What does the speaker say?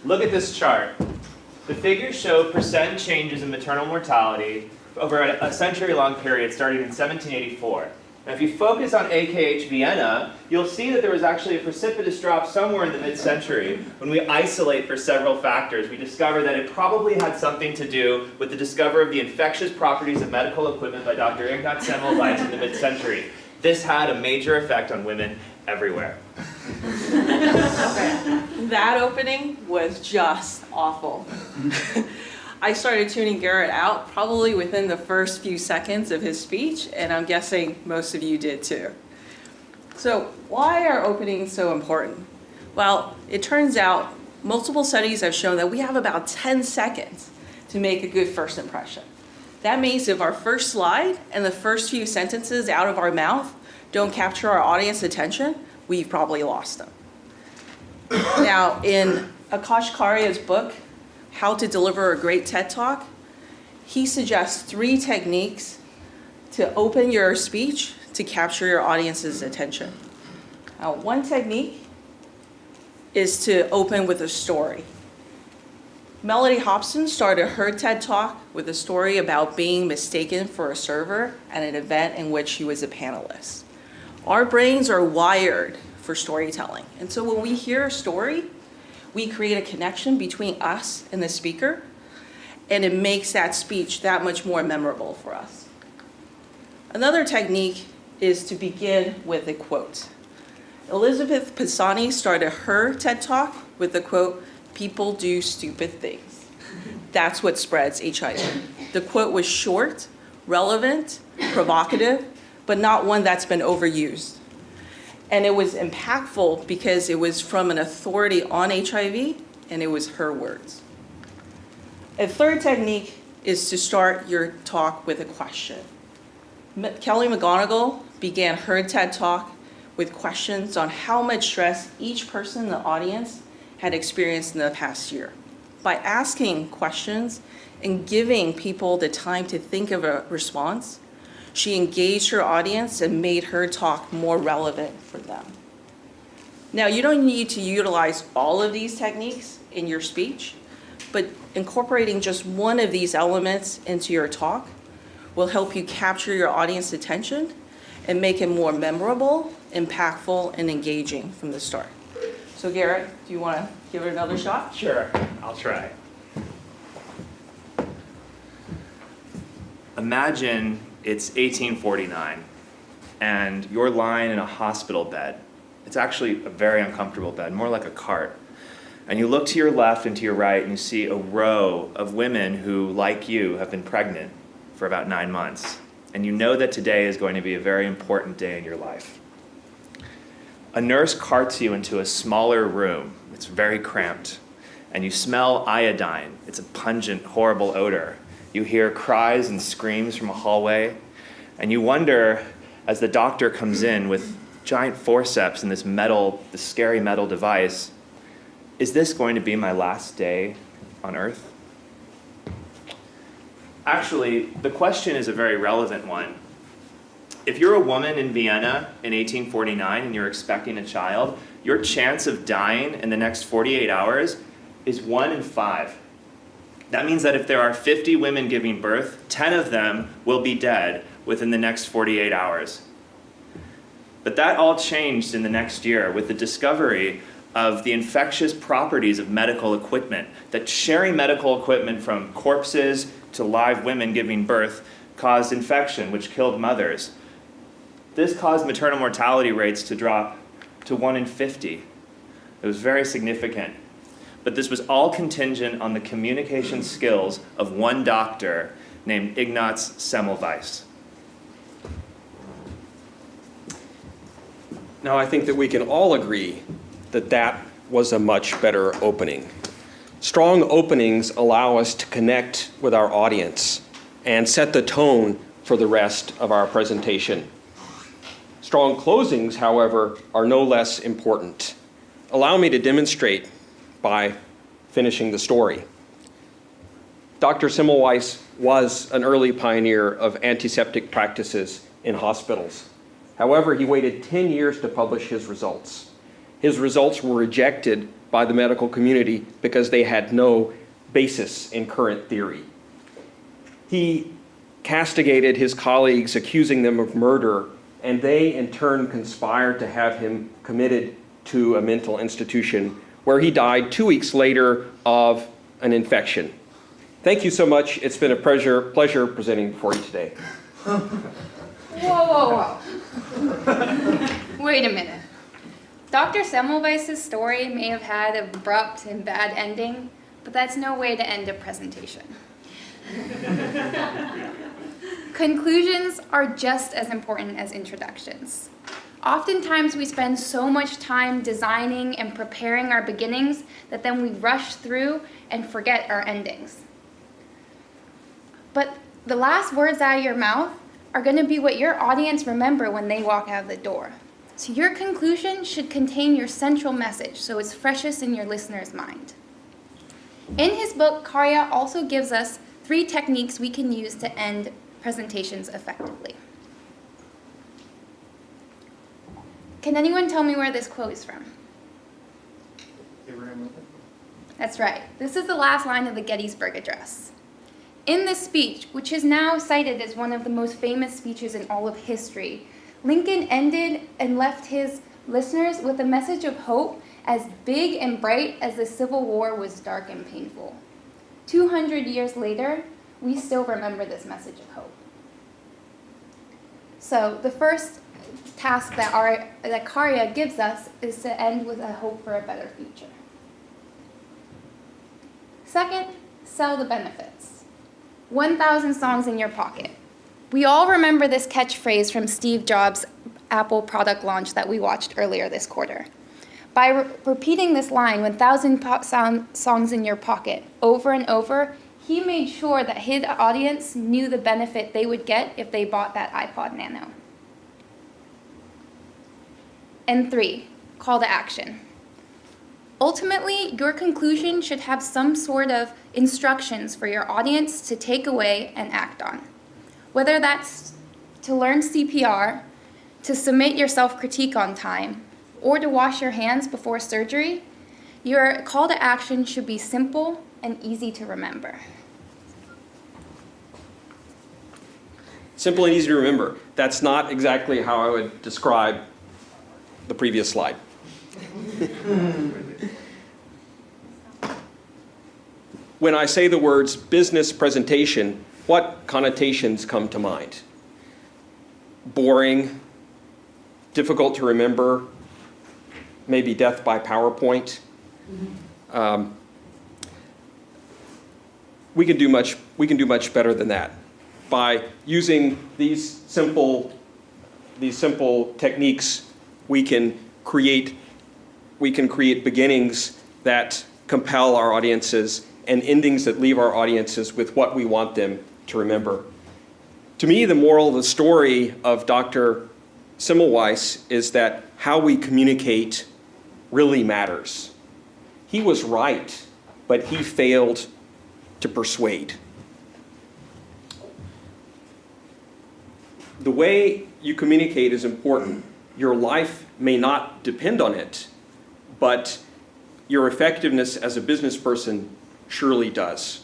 Look at this chart. The figures show percent changes in maternal mortality over a century-long period starting in 1784. Now, if you focus on AKH Vienna, you'll see that there was actually a precipitous drop somewhere in the mid-century. When we isolate for several factors, we discover that it probably had something to do with the discovery of the infectious properties of medical equipment by Dr. Ignaz Semmelweis in the mid-century. This had a major effect on women everywhere. That opening was just awful. I started tuning Garrett out probably within the first few seconds of his speech, and I'm guessing most of you did too. So why are openings so important? Well, it turns out multiple studies have shown that we have about 10 seconds to make a good first impression. That means if our first slide and the first few sentences out of our mouth don't capture our audience attention, we've probably lost them. Now, in Akash Karia's book, How to Deliver a Great TED Talk, he suggests 3 techniques to open your speech to capture your audience's attention. Now, one technique is to open with a story. Melody Hobson started her TED Talk with a story about being mistaken for a server at an event in which she was a panelist. Our brains are wired for storytelling. And so when we hear a story, we create a connection between us and the speaker, and it makes that speech that much more memorable for us. Another technique is to begin with a quote. Elizabeth Pisani started her TED Talk with the quote, "People do stupid things." That's what spreads HIV. The quote was short, relevant, provocative, but not one that's been overused. And it was impactful because it was from an authority on HIV, and it was her words. A third technique is to start your talk with a question. Kelly McGonigal began her TED Talk with questions on how much stress each person in the audience had experienced in the past year. By asking questions and giving people the time to think of a response, she engaged her audience and made her talk more relevant for them. Now, you don't need to utilize all of these techniques in your speech, but incorporating just one of these elements into your talk will help you capture your audience attention and make it more memorable, impactful, and engaging from the start. So Garrett, do you want to give it another shot? Sure, I'll try. Imagine it's 1849 and you're lying in a hospital bed. It's actually a very uncomfortable bed, more like a cart. And you look to your left and to your right and you see a row of women who, like you, have been pregnant for about 9 months. And you know that today is going to be a very important day in your life. A nurse carts you into a smaller room. It's very cramped. And you smell iodine. It's a pungent, horrible odor. You hear cries and screams from a hallway. And you wonder, as the doctor comes in with giant forceps and this scary metal device, is this going to be my last day on Earth? Actually, the question is a very relevant one. If you're a woman in Vienna in 1849 and you're expecting a child, your chance of dying in the next 48 hours is 1 in 5. That means that if there are 50 women giving birth, 10 of them will be dead within the next 48 hours. But that all changed in the next year with the discovery of the infectious properties of medical equipment, that sharing medical equipment from corpses to live women giving birth caused infection, which killed mothers. This caused maternal mortality rates to drop to 1 in 50. It was very significant. But this was all contingent on the communication skills of one doctor named Ignaz Semmelweis. Now, I think that we can all agree that that was a much better opening. Strong openings allow us to connect with our audience and set the tone for the rest of our presentation. Strong closings, however, are no less important. Allow me to demonstrate by finishing the story. Dr. Semmelweis was an early pioneer of antiseptic practices in hospitals. However, he waited 10 years to publish his results. His results were rejected by the medical community because they had no basis in current theory. He castigated his colleagues, accusing them of murder, and they in turn conspired to have him committed to a mental institution where he died 2 weeks later of an infection. Thank you so much. It's been a pleasure presenting before you today. Whoa. Wait a minute. Dr. Semmelweis's story may have had an abrupt and bad ending, but that's no way to end a presentation. Conclusions are just as important as introductions. Oftentimes we spend so much time designing and preparing our beginnings that then we rush through and forget our endings. But the last words out of your mouth are going to be what your audience remember when they walk out of the door. So your conclusion should contain your central message so it's freshest in your listener's mind. In his book, Karya also gives us 3 techniques we can use to end presentations effectively. Can anyone tell me where this quote is from? Abraham Lincoln. That's right. This is the last line of the Gettysburg Address. In this speech, which is now cited as one of the most famous speeches in all of history, Lincoln ended and left his listeners with a message of hope as big and bright as the Civil War was dark and painful. 200 years later, we still remember this message of hope. So the first task that Karya gives us is to end with a hope for a better future. Second, sell the benefits. 1,000 songs in your pocket. We all remember this catchphrase from Steve Jobs' Apple product launch that we watched earlier this quarter. By repeating this line, 1,000 songs in your pocket, over and over, he made sure that his audience knew the benefit they would get if they bought that iPod Nano. And 3, call to action. Ultimately, your conclusion should have some sort of instructions for your audience to take away and act on. Whether that's to learn CPR, to submit your self-critique on time, or to wash your hands before surgery, your call to action should be simple and easy to remember. Simple and easy to remember. That's not exactly how I would describe the previous slide. When I say the words business presentation, what connotations come to mind? Boring, difficult to remember, maybe death by PowerPoint. We can do much better than that by using these simple techniques. We can create beginnings that compel our audiences and endings that leave our audiences with what we want them to remember. To me, the moral of the story of Dr. Semmelweis is that how we communicate really matters. He was right, but he failed to persuade. The way you communicate is important. Your life may not depend on it, but your effectiveness as a business person surely does.